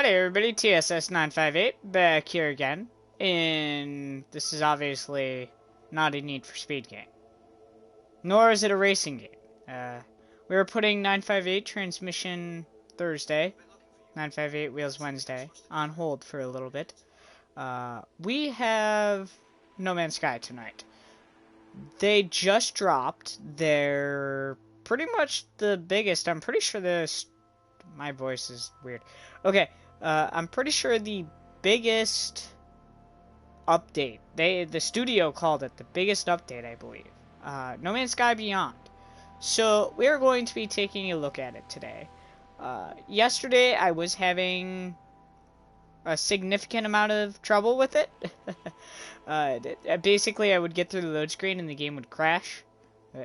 Howdy everybody, TSS958 back here again, and this is obviously not a Need for Speed game, nor is it a racing game. We were putting 958 Transmission Thursday, 958 Wheels Wednesday on hold for a little bit. We have No Man's Sky tonight. They just dropped their pretty much the biggest, I'm pretty sure this, my voice is weird. Okay, I'm pretty sure the biggest update, the studio called it the biggest update, I believe. No Man's Sky Beyond. So we're going to be taking a look at it today. Yesterday I was having a significant amount of trouble with it. Basically I would get through the load screen and the game would crash.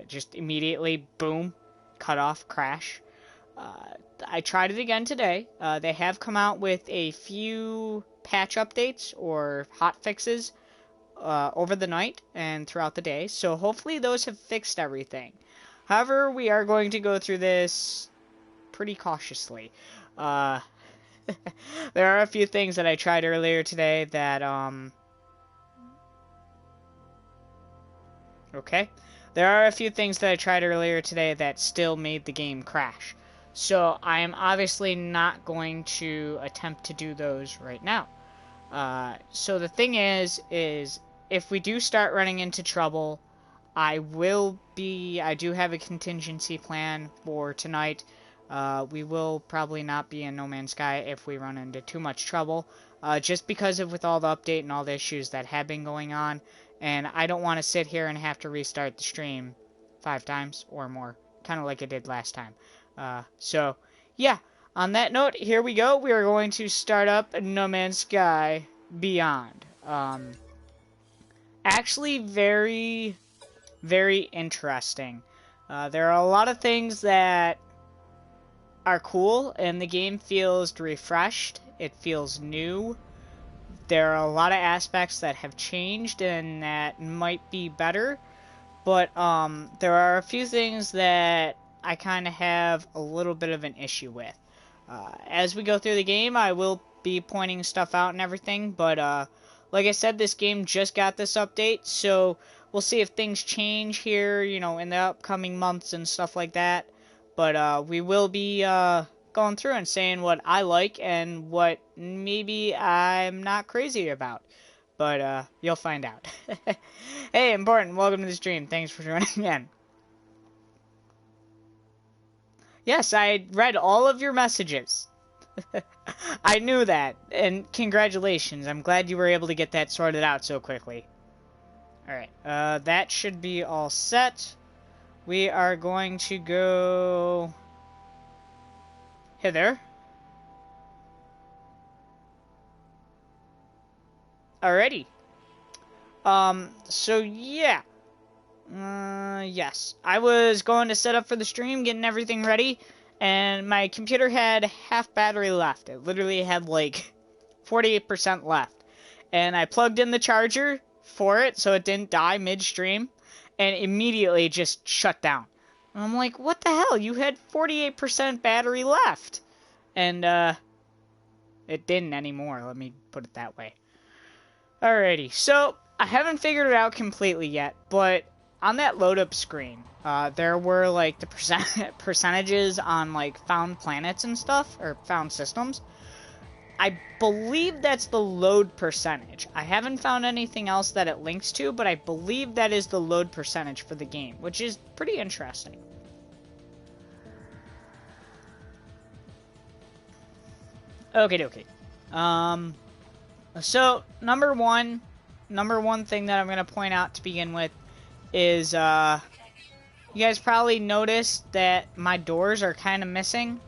Just immediately, boom, cut off, crash. I tried it again today. They have come out with a few patch updates or hot fixes over the night and throughout the day. So hopefully those have fixed everything. However, we are going to go through this pretty cautiously. There are a few things that I tried earlier today that, okay. There are a few things that I tried earlier today that still made the game crash. So I am obviously not going to attempt to do those right now. So the thing is if we do start running into trouble, I do have a contingency plan for tonight. We will probably not be in No Man's Sky if we run into too much trouble. Just because of with all the update and all the issues that have been going on. And I don't want to sit here and have to restart the stream 5 times or more. Kind of like I did last time. So, yeah. On that note, here we go. We are going to start up No Man's Sky Beyond. Actually, very, very interesting. There are a lot of things that are cool, and the game feels refreshed. It feels new. There are a lot of aspects that have changed and that might be better, but there are a few things that I kind of have a little bit of an issue with. As we go through the game, I will be pointing stuff out and everything, but like I said, this game just got this update, so we'll see if things change here, you know, in the upcoming months and stuff like that. But we will be going through and saying what I like and what maybe I'm not crazy about. But you'll find out. Hey, important, welcome to the stream. Thanks for joining in. Yes, I read all of your messages. I knew that, and congratulations. I'm glad you were able to get that sorted out so quickly. Alright, that should be all set. We are going to go hither. Alrighty. So yeah. Yes. I was going to set up for the stream, getting everything ready, and my computer had half battery left. It literally had like 48% left. And I plugged in the charger for it so it didn't die midstream, and immediately just shut down. And I'm like, what the hell? You had 48% battery left. And it didn't anymore, let me put it that way. Alrighty, so I haven't figured it out completely yet, but on that load-up screen, there were, like, the percentages on, like, found planets and stuff, or found systems. I believe that's the load percentage. I haven't found anything else that it links to, but I believe that is the load percentage for the game, which is pretty interesting. Okay. So, number one thing that I'm going to point out to begin with is, you guys probably noticed that my doors are kind of missing.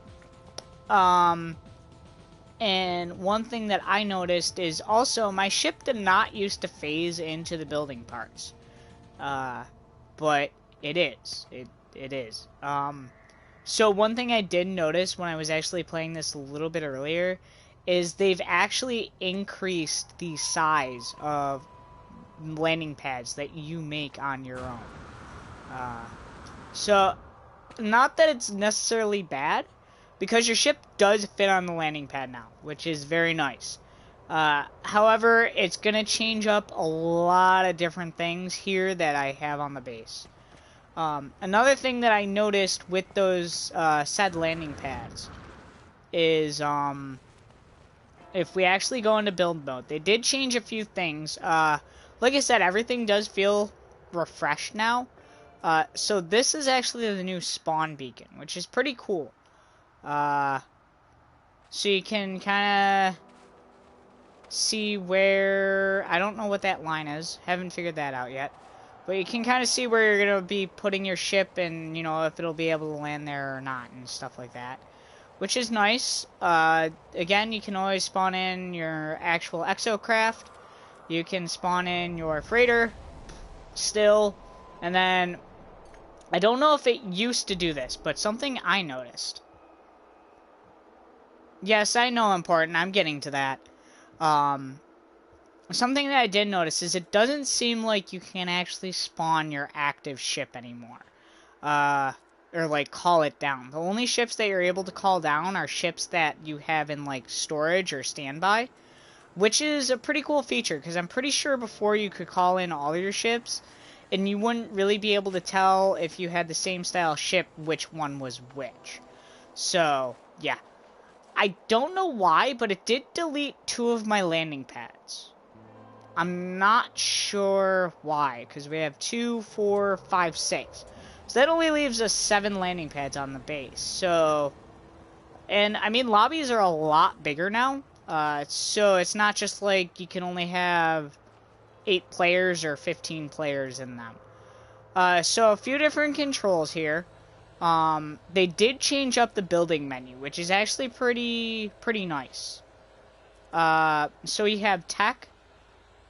And one thing that I noticed is also my ship did not used to phase into the building parts. But it is. It is. So one thing I did notice when I was actually playing this a little bit earlier is they've actually increased the size of landing pads that you make on your own. So, not that it's necessarily bad, because your ship does fit on the landing pad now, which is very nice. However, it's going to change up a lot of different things here that I have on the base. Another thing that I noticed with those said landing pads is if we actually go into build mode, they did change a few things. Like I said, everything does feel refreshed now. So this is actually the new spawn beacon, which is pretty cool. So you can kind of see where, I don't know what that line is, haven't figured that out yet, but you can kind of see where you're going to be putting your ship and, you know, if it'll be able to land there or not and stuff like that, which is nice. Again, you can always spawn in your actual exocraft, you can spawn in your freighter still, and then I don't know if it used to do this, but something I noticed. Yes, I know important, I'm getting to that. Something that I did notice is it doesn't seem like you can actually spawn your active ship anymore. Or like call it down. The only ships that you're able to call down are ships that you have in like storage or standby, which is a pretty cool feature because I'm pretty sure before you could call in all your ships and you wouldn't really be able to tell if you had the same style ship which one was which. So, yeah. I don't know why, but it did delete 2 of my landing pads. I'm not sure why, because we have 2, 4, 5, 6. So that only leaves us 7 landing pads on the base. So, and I mean, lobbies are a lot bigger now. So it's not just like you can only have 8 players or 15 players in them. So a few different controls here. They did change up the building menu, which is actually pretty nice. So you have tech,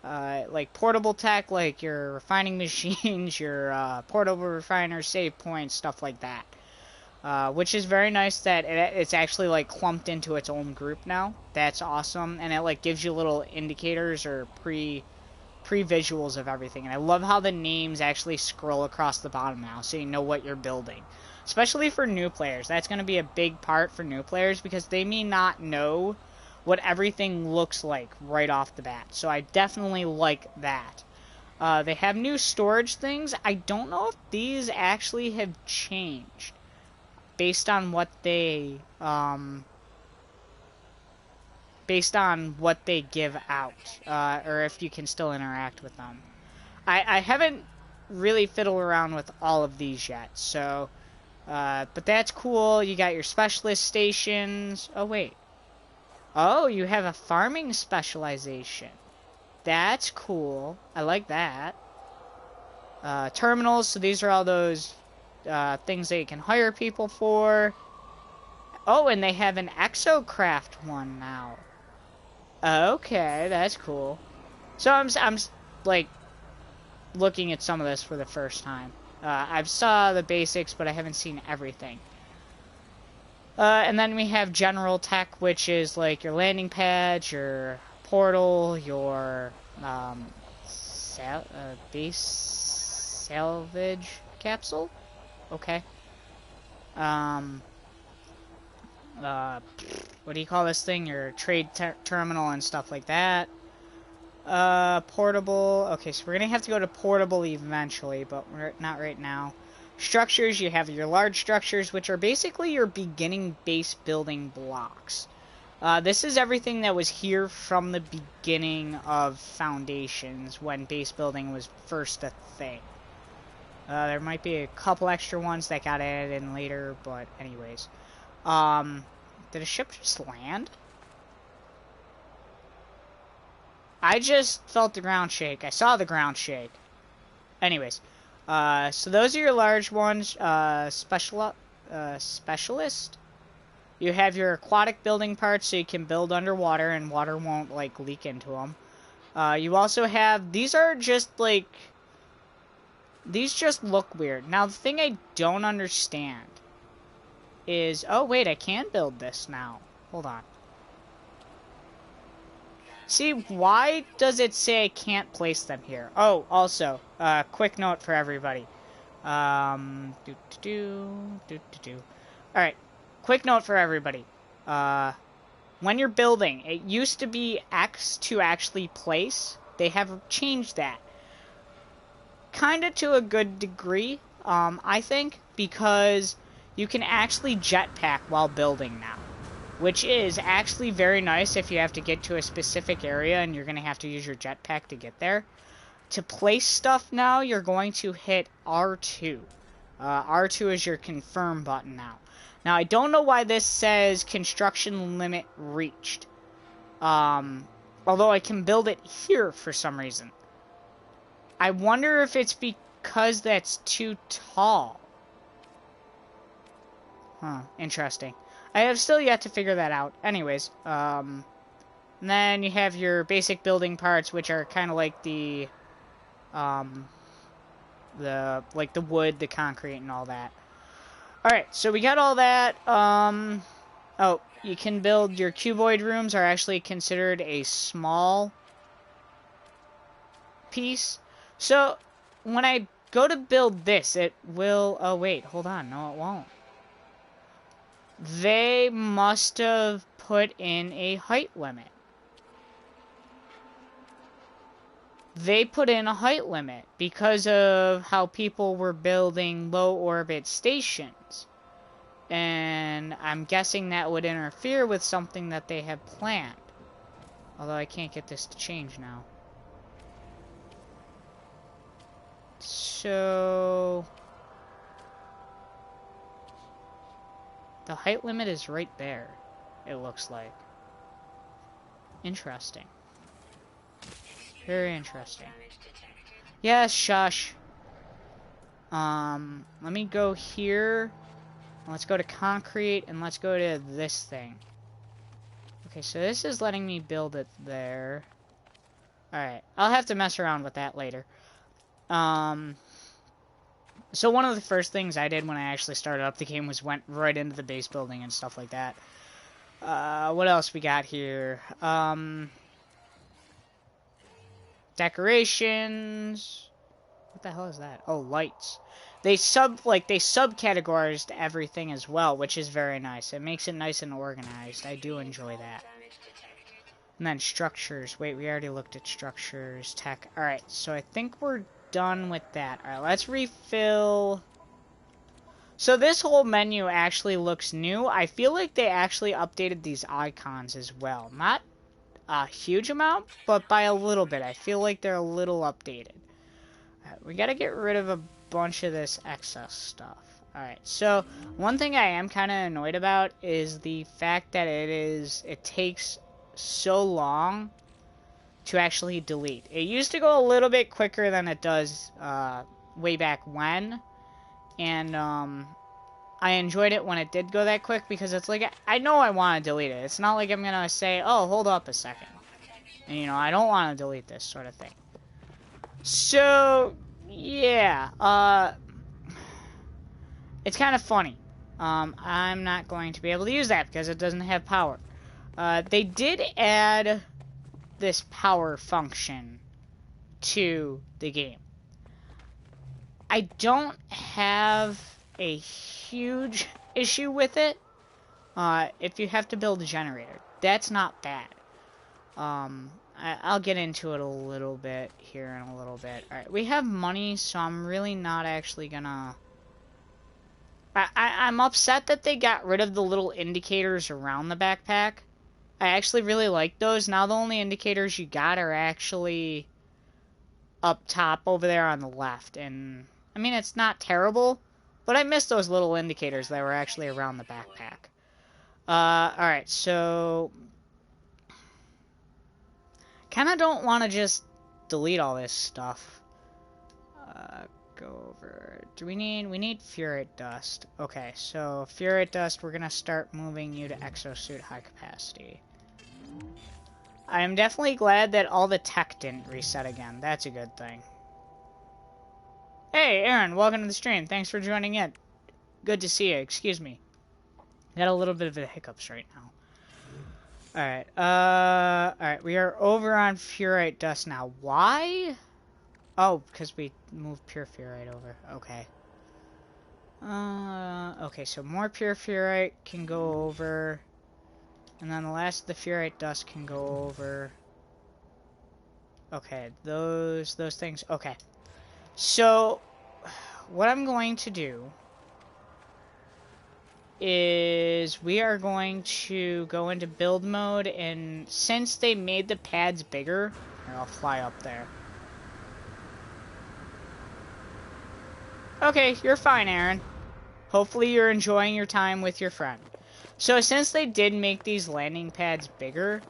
like portable tech, like your refining machines, your portable refiners, save points, stuff like that. Which is very nice that it's actually like clumped into its own group now. That's awesome, and it like gives you little indicators or pre-visuals of everything. And I love how the names actually scroll across the bottom now, so you know what you're building. Especially for new players. That's going to be a big part for new players because they may not know what everything looks like right off the bat. So I definitely like that. They have new storage things. I don't know if these actually have changed based on what they give out, or if you can still interact with them. I haven't really fiddled around with all of these yet, so but that's cool. You got your specialist stations. Oh wait, oh, you have a farming specialization. That's cool. I like that. Terminals, so these are all those things that you can hire people for. Oh, and they have an exocraft one now. Okay, that's cool. So I'm like looking at some of this for the first time. I've saw the basics, but I haven't seen everything. And then we have general tech, which is like your landing pads, your portal, your base salvage capsule. Okay. What do you call this thing? Your trade terminal and stuff like that. Portable. Okay, so we're gonna have to go to portable eventually, but we're not right now. Structures, you have your large structures, which are basically your beginning base building blocks. This is everything that was here from the beginning of Foundations, when base building was first a thing. There might be a couple extra ones that got added in later, but anyways. Did a ship just land? I just felt the ground shake. I saw the ground shake. Anyways, so those are your large ones. Specialist. You have your aquatic building parts, so you can build underwater, and water won't like leak into them. You also have, these are just like, these just look weird. Now the thing I don't understand is, oh wait, I can build this now. Hold on. See, why does it say I can't place them here? Oh, also, quick note for everybody. Alright. quick note for everybody. When you're building, it used to be X to actually place. They have changed that. Kind of to a good degree, I think, because you can actually jetpack while building now. Which is actually very nice if you have to get to a specific area and you're going to have to use your jetpack to get there. To place stuff now, you're going to hit R2. R2 is your confirm button now. Now, I don't know why this says construction limit reached. Although I can build it here for some reason. I wonder if it's because that's too tall. Huh, interesting. I have still yet to figure that out. Anyways, and then you have your basic building parts, which are kind of like the wood, the concrete, and all that. Alright, so we got all that. Oh, you can build your cuboid rooms are actually considered a small piece. So, when I go to build this, it will... Oh, wait, hold on. No, it won't. They must have put in a height limit. They put in a height limit because of how people were building low orbit stations. And I'm guessing that would interfere with something that they had planned. Although I can't get this to change now. So... the height limit is right there, it looks like. Interesting. Very interesting. Yes, shush. Let me go here. Let's go to concrete, and let's go to this thing. Okay, so this is letting me build it there. Alright, I'll have to mess around with that later. So one of the first things I did when I actually started up the game was went right into the base building and stuff like that. What else we got here? Decorations. What the hell is that? Oh, lights. They subcategorized everything as well, which is very nice. It makes it nice and organized. I do enjoy that. And then structures. Wait, we already looked at structures, tech. Alright, so I think we're done with that. Alright, let's refill. So this whole menu actually looks new. I feel like they actually updated these icons as well. Not a huge amount, but by a little bit. I feel like they're a little updated. Alright, we gotta get rid of a bunch of this excess stuff. Alright, so one thing I am kind of annoyed about is the fact that it takes so long to actually delete. It used to go a little bit quicker than it does way back when, and I enjoyed it when it did go that quick because it's like, I know I want to delete it. It's not like I'm gonna say, oh, hold up a second, and you know, I don't want to delete this sort of thing. So yeah, it's kind of funny. I'm not going to be able to use that because it doesn't have power. They did add this power function to the game. I don't have a huge issue with it. If you have to build a generator, that's not bad. I'll get into it a little bit here in a little bit. Alright, we have money, so I'm really not actually gonna... I'm upset that they got rid of the little indicators around the backpack. I actually really like those. Now the only indicators you got are actually up top over there on the left. And, I mean, it's not terrible, but I miss those little indicators that were actually around the backpack. Alright, so... kinda don't want to just delete all this stuff. Go over... we need Furite Dust. Okay, so Furite Dust, we're gonna start moving you to Exosuit High Capacity. I am definitely glad that all the tech didn't reset again. That's a good thing. Hey, Aaron, welcome to the stream. Thanks for joining in. Good to see you. Excuse me. Got a little bit of the hiccups right now. Alright, alright, we are over on Furite Dust now. Why? Oh, because we moved Pure Furite over. Okay. Okay, so more pure ferrite can go over. And then the last of the ferrite dust can go over. Okay, those things. Okay. So, what I'm going to do is we are going to go into build mode, and since they made the pads bigger, here, I'll fly up there. Okay, you're fine, Aaron. Hopefully you're enjoying your time with your friend. So since they did make these landing pads bigger,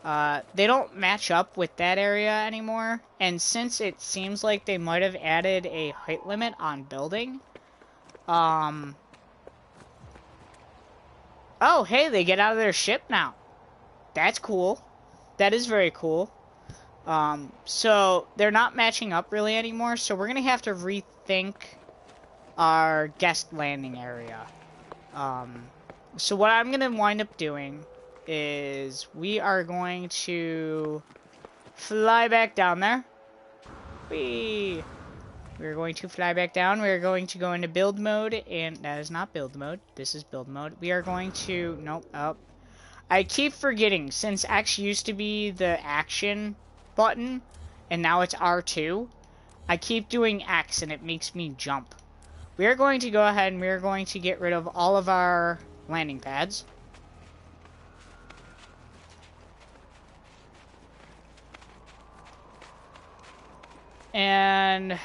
they don't match up with that area anymore, and since it seems like they might have added a height limit on building, oh, hey, they get out of their ship now. That's cool. That is very cool. So they're not matching up really anymore, so we're gonna have to rethink our guest landing area. So what I'm gonna wind up doing is we are going to fly back down there. We're going to fly back down. We're going to go into build mode, and that is not build mode. This is build mode. We are going to, nope, up. I keep forgetting, since X used to be the action button, and now it's R2, I keep doing X, and it makes me jump. We are going to go ahead, and we are going to get rid of all of our landing pads. And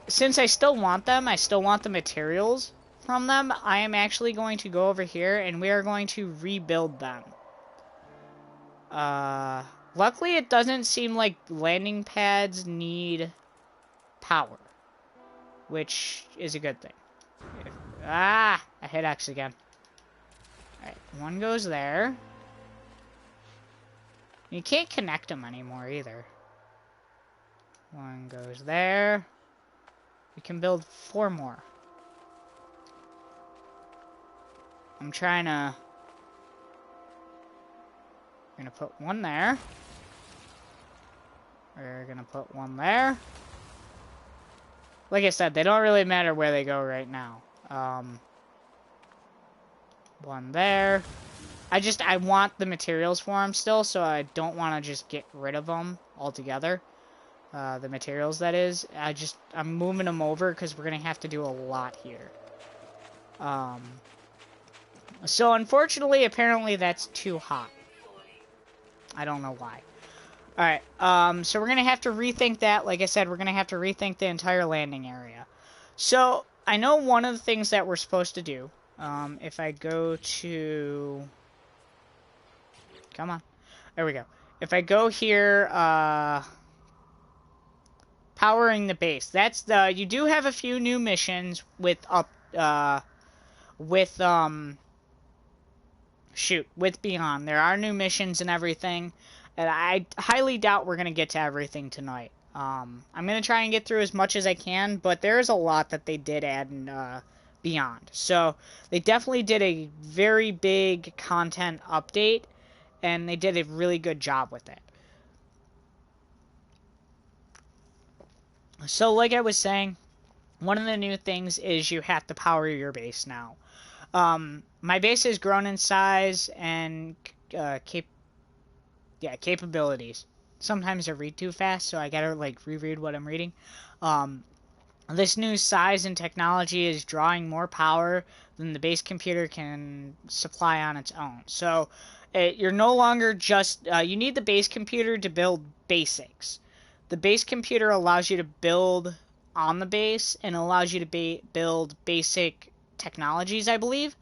since I still want them, I still want the materials from them, I am actually going to go over here and we are going to rebuild them. Luckily it doesn't seem like landing pads need power, which is a good thing. I hit X again. Alright, one goes there. You can't connect them anymore either. One goes there. We can build 4 more. I'm trying to... We're gonna put one there. We're gonna put one there. Like I said, they don't really matter where they go right now. One there. I want the materials for them still, so I don't want to just get rid of them altogether. The materials, that is. I'm moving them over because we're going to have to do a lot here. So unfortunately, apparently that's too hot. I don't know why. Alright, so we're going to have to rethink that. Like I said, we're going to have to rethink the entire landing area. So, I know one of the things that we're supposed to do, if I go to... Come on. There we go. If I go here, powering the base. That's the... You do have a few new missions with with Beyond. There are new missions and everything. And I highly doubt we're going to get to everything tonight. I'm going to try and get through as much as I can, but there's a lot that they did add in Beyond. So, they definitely did a very big content update, and they did a really good job with it. So, like I was saying, one of the new things is you have to power your base now. My base has grown in size and capabilities. Sometimes I read too fast, so I gotta reread what I'm reading. This new size and technology is drawing more power than the base computer can supply on its own. So you're no longer just you need the base computer to build basics. The base computer allows you to build on the base and allows you to build basic technologies, I believe.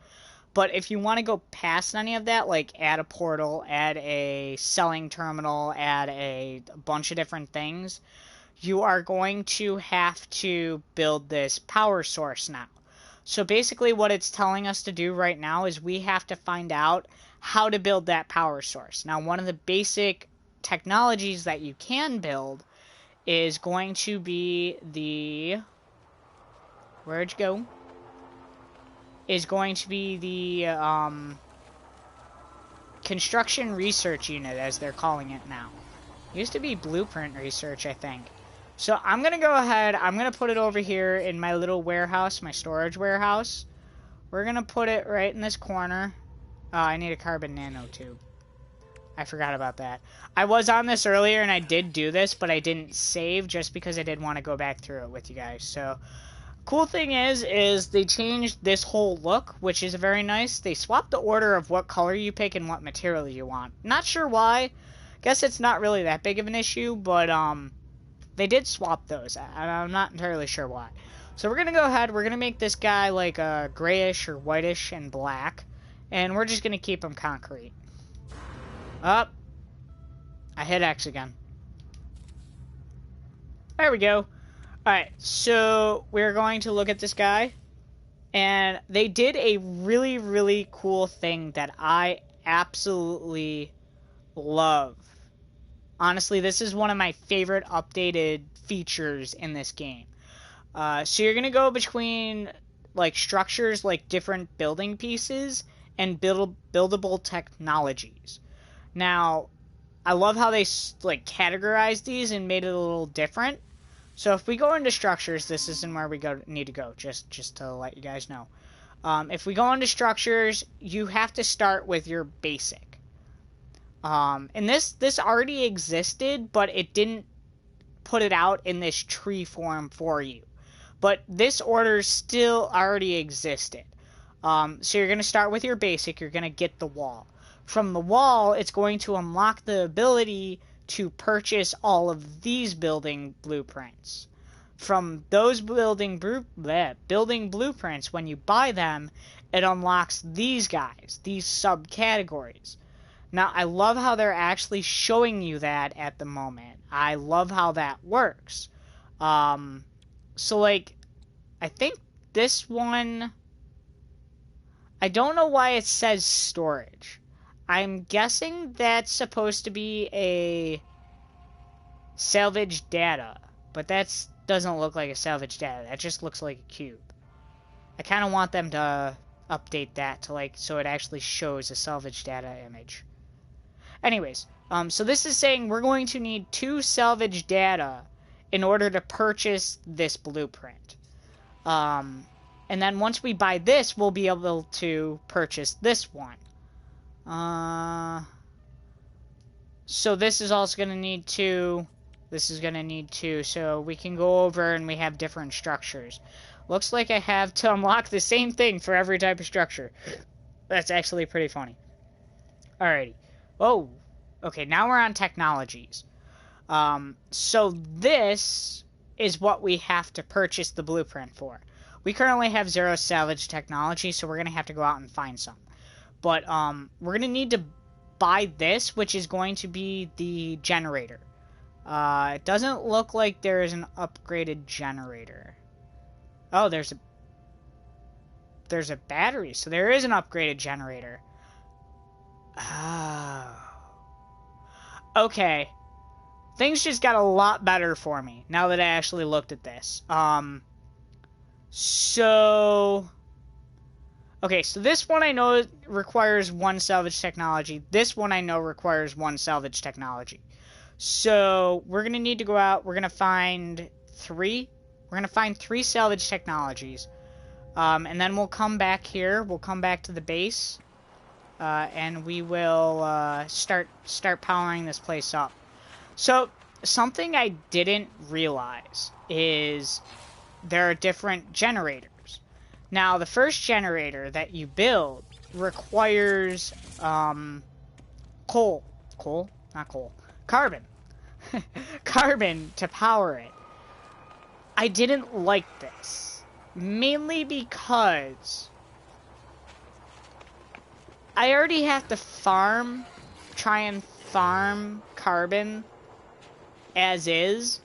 But if you want to go past any of that, like add a portal, add a selling terminal, add a bunch of different things, you are going to have to build this power source now. So basically what it's telling us to do right now is we have to find out how to build that power source. Now, one of the basic technologies that you can build is going to be the... Where'd you go? Is going to be the construction research unit, as they're calling it now. It used to be blueprint research, I think. So I'm going to go ahead. I'm going to put it over here in my little warehouse, my storage warehouse. We're going to put it right in this corner. Oh, I need a carbon nanotube. I forgot about that. I was on this earlier and I did do this, but I didn't save just because I did want to go back through it with you guys. So, cool thing is they changed this whole look, which is very nice. They swapped the order of what color you pick and what material you want. Not sure why. Guess it's not really that big of an issue, but they did swap those. I'm not entirely sure why. So we're going to go ahead. We're going to make this guy like a grayish or whitish and black. And we're just going to keep him concrete. Up. I hit X again. There we go. Alright, so we're going to look at this guy. And they did a really, really cool thing that I absolutely love. Honestly, this is one of my favorite updated features in this game. So you're going to go between like structures, like different building pieces, and buildable technologies. Now, I love how they like categorized these and made it a little different. So if we go into structures, this isn't where we need to go, just to let you guys know. If we go into structures, you have to start with your basic. And this already existed, but it didn't put it out in this tree form for you. But this order still already existed. So you're going to start with your basic, you're going to get the wall. From the wall, it's going to unlock the ability to purchase all of these building blueprints. From those building blueprints, when you buy them, it unlocks these guys, these subcategories. Now, I love how they're actually showing you that at the moment. I love how that works. So, like, I think this one... I don't know why it says storage. I'm guessing that's supposed to be a salvage data, but that doesn't look like a salvage data. That just looks like a cube. I kind of want them to update that to like so it actually shows a salvage data image. Anyways, so this is saying we're going to need 2 salvage data in order to purchase this blueprint. And then once we buy this, we'll be able to purchase this one. So this is also going to need 2. This is going to need 2. So we can go over and we have different structures. Looks like I have to unlock the same thing for every type of structure. That's actually pretty funny. Alrighty. Oh, okay, now we're on technologies. So this is what we have to purchase the blueprint for. We currently have 0 salvage technology, so we're going to have to go out and find some. But we're going to need to buy this, which is going to be the generator. It doesn't look like there is an upgraded generator. Oh, there's a battery, so there is an upgraded generator. Oh. Okay. Things just got a lot better for me now that I actually looked at this. Okay, so this one I know requires 1 salvage technology. This one I know requires 1 salvage technology. So we're going to need to go out. We're going to find 3. We're going to find 3 salvage technologies. And then we'll come back here. We'll come back to the base. And we will start powering this place up. So something I didn't realize is there are different generators. Now, the first generator that you build requires carbon. Carbon to power it. I didn't like this, mainly because I already have to try and farm carbon as is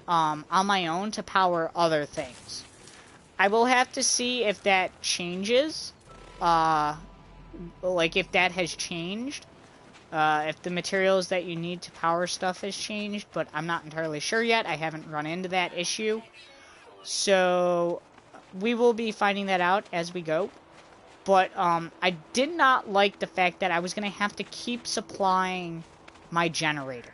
on my own to power other things. I will have to see if that changes, like if that has changed, if the materials that you need to power stuff has changed, but I'm not entirely sure yet. I haven't run into that issue. So we will be finding that out as we go. But I did not like the fact that I was going to have to keep supplying my generator.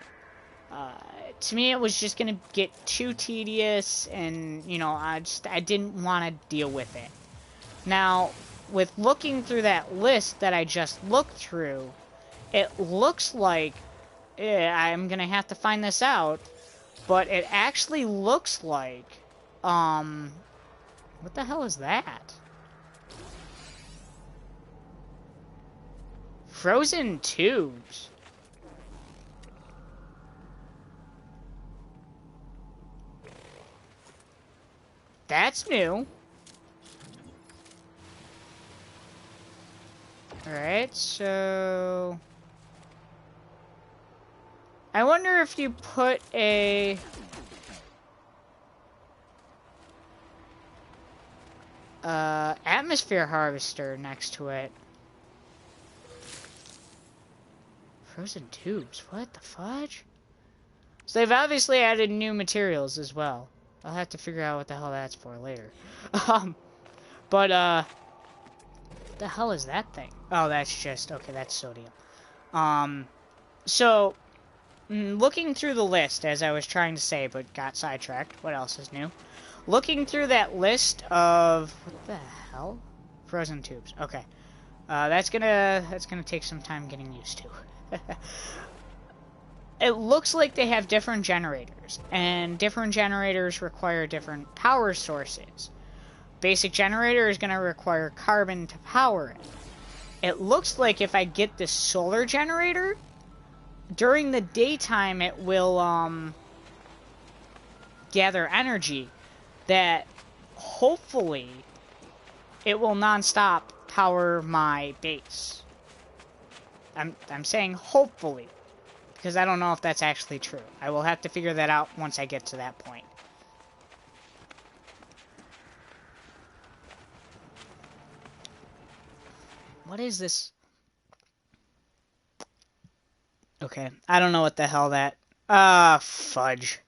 To me, it was just gonna get too tedious, and you know, I didn't want to deal with it. Now, with looking through that list that I just looked through, it looks like I'm gonna have to find this out, but it actually looks like what the hell is that? Frozen tubes. That's new. Alright, so... I wonder if you put a... atmosphere harvester next to it. Frozen tubes, what the fudge? So they've obviously added new materials as well. I'll have to figure out what the hell that's for later. What the hell is that thing? Oh, that's just, okay, that's sodium. So, looking through the list, as I was trying to say, but got sidetracked. What else is new? Looking through that list of, what the hell? Frozen tubes, okay. That's gonna take some time getting used to. It looks like they have different generators, and different generators require different power sources. Basic generator is going to require carbon to power it. It looks like if I get this solar generator, during the daytime it will gather energy that hopefully it will non-stop power my base. I'm saying hopefully, because I don't know if that's actually true. I will have to figure that out once I get to that point. What is this? Okay, I don't know what the hell that... fudge.